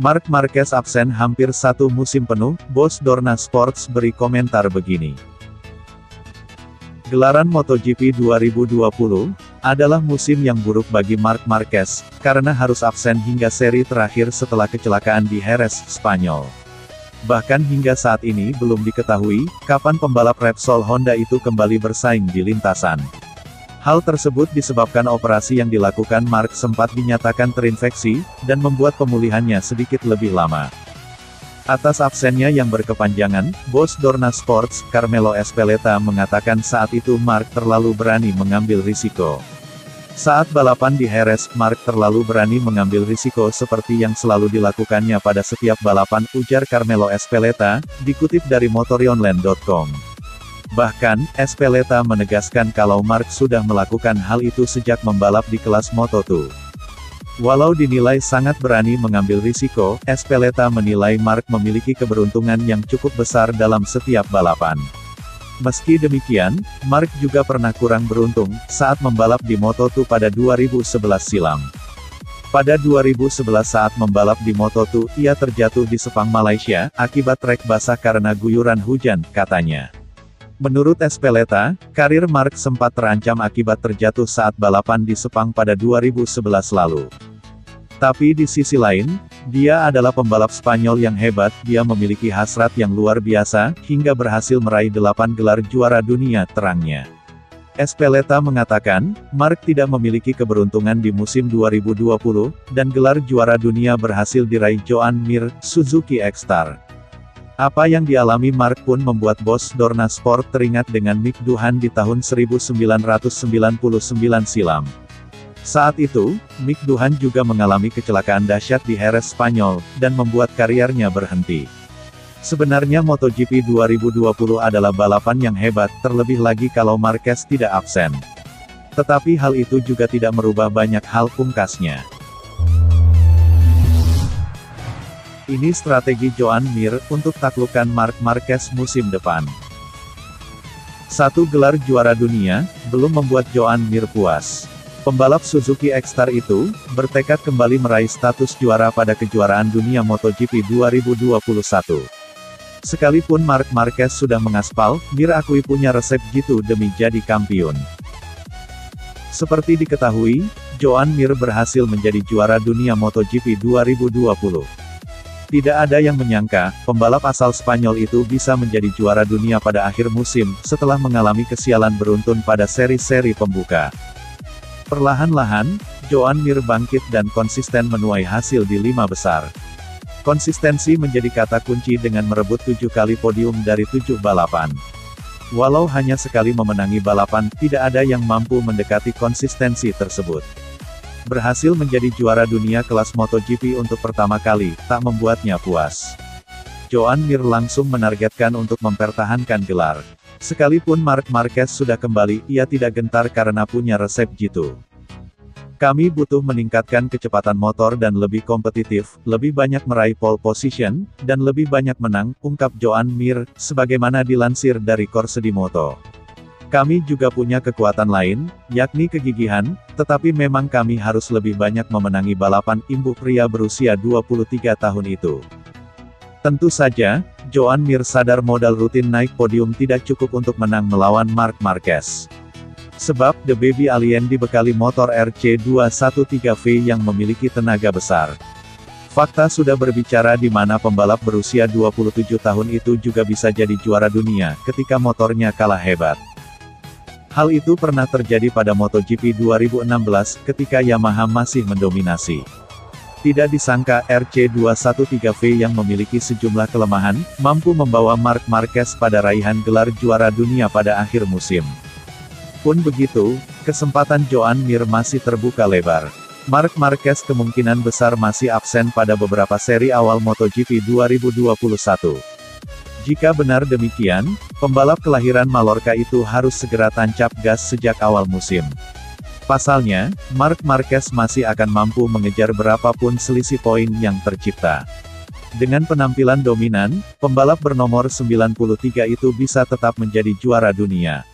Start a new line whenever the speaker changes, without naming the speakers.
Marc Marquez absen hampir satu musim penuh, bos Dorna Sports beri komentar begini. Gelaran MotoGP 2020 adalah musim yang buruk bagi Marc Marquez, karena harus absen hingga seri terakhir setelah kecelakaan di Jerez, Spanyol. Bahkan hingga saat ini belum diketahui, kapan pembalap Repsol Honda itu kembali bersaing di lintasan. Hal tersebut disebabkan operasi yang dilakukan Marc sempat dinyatakan terinfeksi, dan membuat pemulihannya sedikit lebih lama. Atas absennya yang berkepanjangan, bos Dorna Sports, Carmelo Ezpeleta mengatakan saat itu Marc terlalu berani mengambil risiko. Saat balapan di Jerez, Marc terlalu berani mengambil risiko seperti yang selalu dilakukannya pada setiap balapan, ujar Carmelo Ezpeleta, dikutip dari motorionline.com. Bahkan, Ezpeleta menegaskan kalau Marc sudah melakukan hal itu sejak membalap di kelas Moto2. Walau dinilai sangat berani mengambil risiko, Ezpeleta menilai Marc memiliki keberuntungan yang cukup besar dalam setiap balapan. Meski demikian, Marc juga pernah kurang beruntung, saat membalap di Moto2 pada 2011 silam. Pada 2011 saat membalap di Moto2, ia terjatuh di Sepang, Malaysia, akibat trek basah karena guyuran hujan, katanya. Menurut Ezpeleta, karir Marc sempat terancam akibat terjatuh saat balapan di Sepang pada 2011 lalu. Tapi di sisi lain, dia adalah pembalap Spanyol yang hebat, dia memiliki hasrat yang luar biasa, hingga berhasil meraih 8 gelar juara dunia, terangnya. Ezpeleta mengatakan, Marc tidak memiliki keberuntungan di musim 2020, dan gelar juara dunia berhasil diraih Joan Mir, Suzuki X-Star. Apa yang dialami Marc pun membuat bos Dorna Sport teringat dengan Mick Doohan di tahun 1999 silam. Saat itu, Mick Doohan juga mengalami kecelakaan dahsyat di Jerez, Spanyol, dan membuat karirnya berhenti. Sebenarnya MotoGP 2020 adalah balapan yang hebat, terlebih lagi kalau Marquez tidak absen. Tetapi hal itu juga tidak merubah banyak hal, pungkasnya. Ini strategi Joan Mir untuk taklukkan Marc Marquez musim depan. Satu gelar juara dunia belum membuat Joan Mir puas. Pembalap Suzuki X-Star itu bertekad kembali meraih status juara pada kejuaraan dunia MotoGP 2021. Sekalipun Marc Marquez sudah mengaspal, Mir akui punya resep jitu demi jadi kampiun. Seperti diketahui, Joan Mir berhasil menjadi juara dunia MotoGP 2020. Tidak ada yang menyangka, pembalap asal Spanyol itu bisa menjadi juara dunia pada akhir musim, setelah mengalami kesialan beruntun pada seri-seri pembuka. Perlahan-lahan, Joan Mir bangkit dan konsisten menuai hasil di 5 besar. Konsistensi menjadi kata kunci dengan merebut 7 kali podium dari 7 balapan. Walau hanya sekali memenangi balapan, tidak ada yang mampu mendekati konsistensi tersebut. Berhasil menjadi juara dunia kelas MotoGP untuk pertama kali, tak membuatnya puas. Joan Mir langsung menargetkan untuk mempertahankan gelar. Sekalipun Marc Marquez sudah kembali, ia tidak gentar karena punya resep jitu. Kami butuh meningkatkan kecepatan motor dan lebih kompetitif, lebih banyak meraih pole position, dan lebih banyak menang, ungkap Joan Mir, sebagaimana dilansir dari Corsedimoto. Kami juga punya kekuatan lain, yakni kegigihan, tetapi memang kami harus lebih banyak memenangi balapan, imbuh pria berusia 23 tahun itu. Tentu saja, Joan Mir sadar modal rutin naik podium tidak cukup untuk menang melawan Marc Marquez. Sebab, The Baby Alien dibekali motor RC213V yang memiliki tenaga besar. Fakta sudah berbicara di mana pembalap berusia 27 tahun itu juga bisa jadi juara dunia, ketika motornya kalah hebat. Hal itu pernah terjadi pada MotoGP 2016, ketika Yamaha masih mendominasi. Tidak disangka, RC213V yang memiliki sejumlah kelemahan, mampu membawa Marc Marquez pada raihan gelar juara dunia pada akhir musim. Pun begitu, kesempatan Joan Mir masih terbuka lebar. Marc Marquez kemungkinan besar masih absen pada beberapa seri awal MotoGP 2021. Jika benar demikian, pembalap kelahiran Mallorca itu harus segera tancap gas sejak awal musim. Pasalnya, Marc Marquez masih akan mampu mengejar berapapun selisih poin yang tercipta. Dengan penampilan dominan, pembalap bernomor 93 itu bisa tetap menjadi juara dunia.